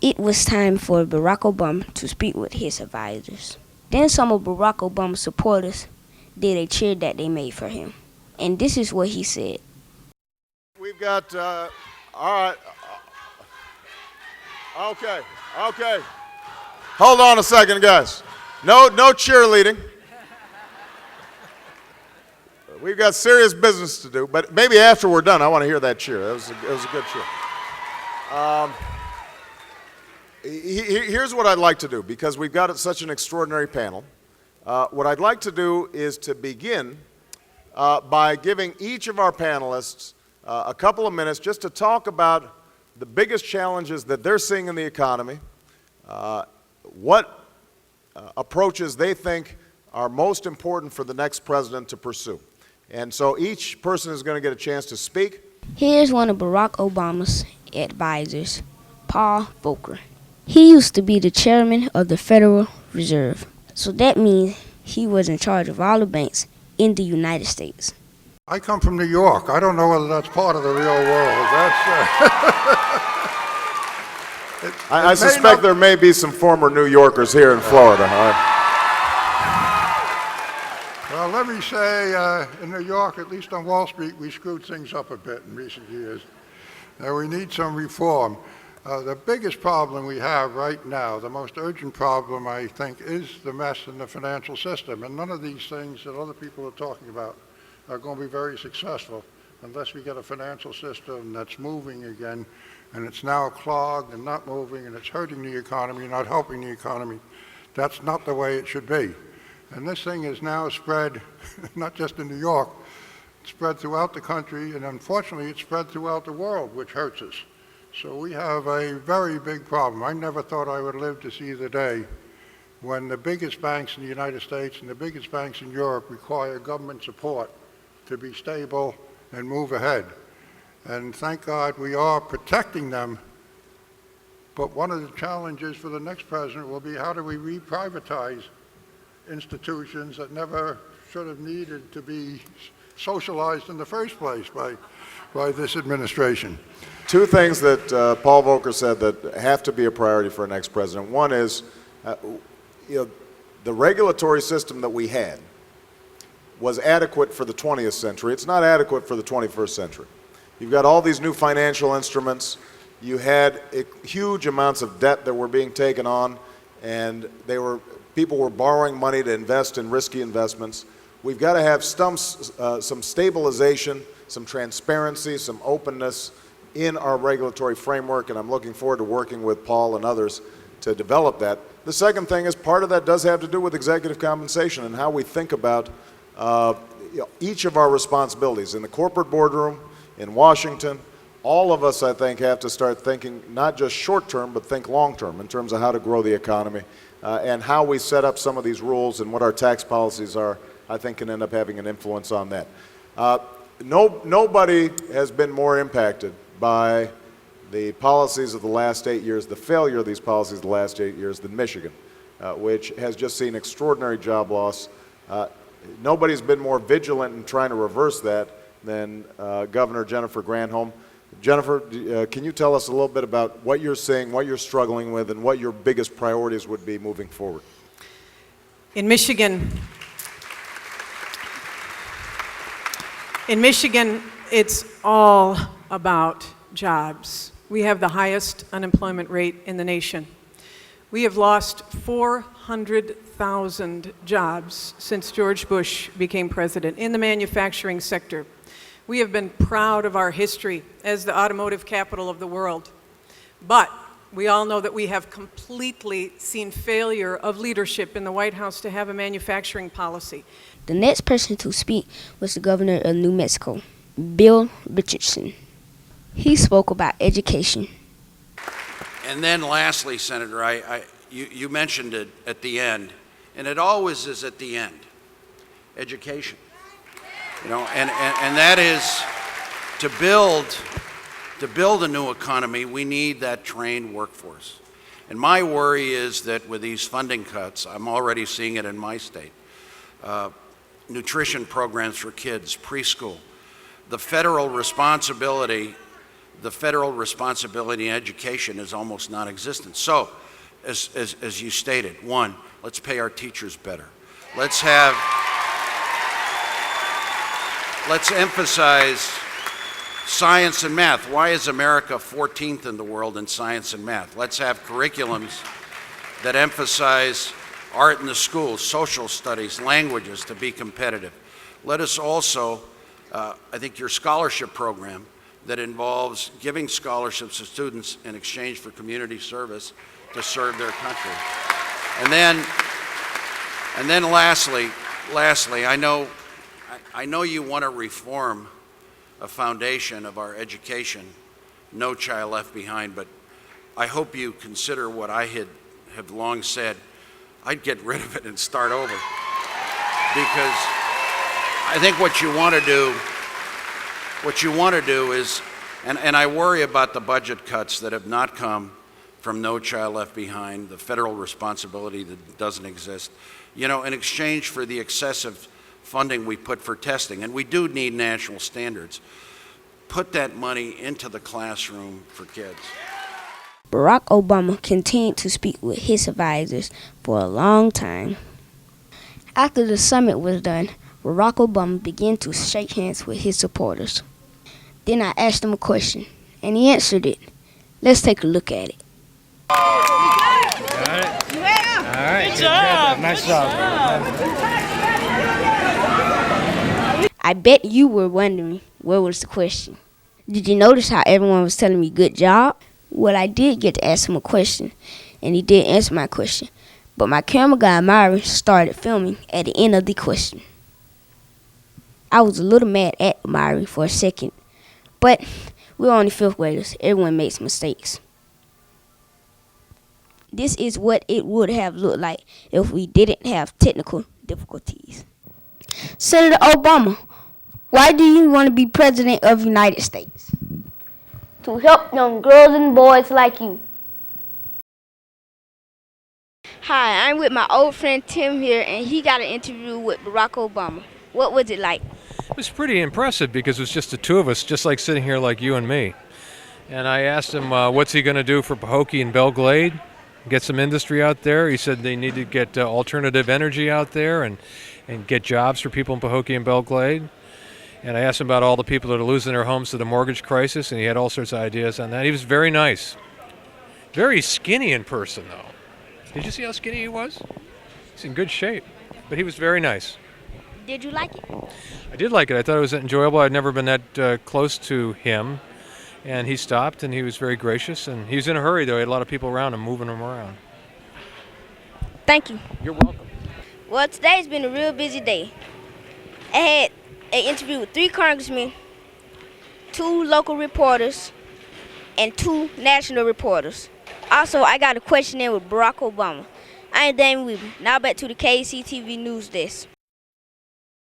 It was time for Barack Obama to speak with his advisors. Then some of Barack Obama's supporters did a cheer that they made for him. And this is what he said. We've got, all right. Okay. Hold on a second, guys. No cheerleading. We've got serious business to do, but maybe after we're done, I want to hear that cheer. It was a good cheer. Here's what I'd like to do, because we've got such an extraordinary panel. What I'd like to do is to begin by giving each of our panelists a couple of minutes just to talk about the biggest challenges that they're seeing in the economy, what approaches they think are most important for the next president to pursue. And so each person is going to get a chance to speak. Here's one of Barack Obama's advisors, Paul Volcker. He used to be the chairman of the Federal Reserve, so that means he was in charge of all the banks in the United States. I come from New York. I don't know whether that's part of the real world. I suspect there may be some former New Yorkers here in Florida. Well, let me say, in New York, at least on Wall Street, we screwed things up a bit in recent years. We need some reform. The biggest problem we have right now, the most urgent problem, I think, is the mess in the financial system. And none of these things that other people are talking about are going to be very successful unless we get a financial system that's moving again, and it's now clogged and not moving, and it's hurting the economy, not helping the economy. That's not the way it should be. And this thing is now spread, not just in New York, it's spread throughout the country, and unfortunately it's spread throughout the world, which hurts us. So we have a very big problem. I never thought I would live to see the day when the biggest banks in the United States and the biggest banks in Europe require government support to be stable and move ahead. And thank God we are protecting them. But one of the challenges for the next president will be, how do we reprivatize institutions that never should have needed to be socialized in the first place by this administration? Two things that Paul Volcker said that have to be a priority for our next president. One is, the regulatory system that we had was adequate for the 20th century. It's not adequate for the 21st century. You've got all these new financial instruments. You had huge amounts of debt that were being taken on, and people were borrowing money to invest in risky investments. We've got to have some stabilization, some transparency, some openness in our regulatory framework, and I'm looking forward to working with Paul and others to develop that. The second thing is, part of that does have to do with executive compensation and how we think about each of our responsibilities in the corporate boardroom, in Washington. All of us, I think, have to start thinking not just short-term, but think long-term in terms of how to grow the economy, and how we set up some of these rules and what our tax policies are, I think, can end up having an influence on that. Nobody has been more impacted by the policies of the last 8 years, the failure of these policies of the last 8 years, than Michigan, which has just seen extraordinary job loss. Nobody's been more vigilant in trying to reverse that than Governor Jennifer Granholm. Jennifer, can you tell us a little bit about what you're seeing, what you're struggling with, and what your biggest priorities would be moving forward? In Michigan, it's all about jobs. We have the highest unemployment rate in the nation. We have lost 400,000 jobs since George Bush became president in the manufacturing sector. We have been proud of our history as the automotive capital of the world. But we all know that we have completely seen failure of leadership in the White House to have a manufacturing policy. The next person to speak was the governor of New Mexico, Bill Richardson. He spoke about education. And then lastly, Senator, you mentioned it at the end, and it always is at the end, education. And that is, to build a new economy, we need that trained workforce. And my worry is that with these funding cuts, I'm already seeing it in my state, nutrition programs for kids, preschool, the federal responsibility the federal responsibility in education is almost non-existent. So, as you stated, one, let's pay our teachers better. Let's emphasize science and math. Why is America 14th in the world in science and math? Let's have curriculums that emphasize art in the schools, social studies, languages to be competitive. Let us also, I think your scholarship program that involves giving scholarships to students in exchange for community service to serve their country. And then lastly, I know you want to reform a foundation of our education, No Child Left Behind, but I hope you consider what I have long said. I'd get rid of it and start over. Because I think what you want to do is, and I worry about the budget cuts that have not come from No Child Left Behind, the federal responsibility that doesn't exist, you know, in exchange for the excessive funding we put for testing, and we do need national standards, put that money into the classroom for kids. Barack Obama continued to speak with his advisors for a long time. After the summit was done, Barack Obama began to shake hands with his supporters. Then I asked him a question, and he answered it. Let's take a look at it. You got it? Yeah. All right. Good job. Nice job. I bet you were wondering, what was the question? Did you notice how everyone was telling me good job? Well, I did get to ask him a question, and he did answer my question. But my camera guy, Myron, started filming at the end of the question. I was a little mad at Myron for a second, but we're only fifth graders. Everyone makes mistakes. This is what it would have looked like if we didn't have technical difficulties. Senator Obama, why do you want to be president of the United States? To help young girls and boys like you. Hi, I'm with my old friend Tim here, and he got an interview with Barack Obama. What was it like? It was pretty impressive because it was just the two of us, just like sitting here like you and me. And I asked him what's he going to do for Pahokee and Belle Glade, get some industry out there. He said they need to get alternative energy out there and get jobs for people in Pahokee and Belle Glade. And I asked him about all the people that are losing their homes to the mortgage crisis, and he had all sorts of ideas on that. He was very nice. Very skinny in person, though. Did you see how skinny he was? He's in good shape, but he was very nice. Did you like it? I did like it. I thought it was enjoyable. I'd never been that close to him, and he stopped, and he was very gracious, and he was in a hurry, though. He had a lot of people around him, moving him around. Thank you. You're welcome. Well, today's been a real busy day. I had an interview with 3 congressmen, 2 local reporters, and 2 national reporters. Also, I got a question in with Barack Obama. I am Damon Weaver. Now back to the KEC TV News Desk.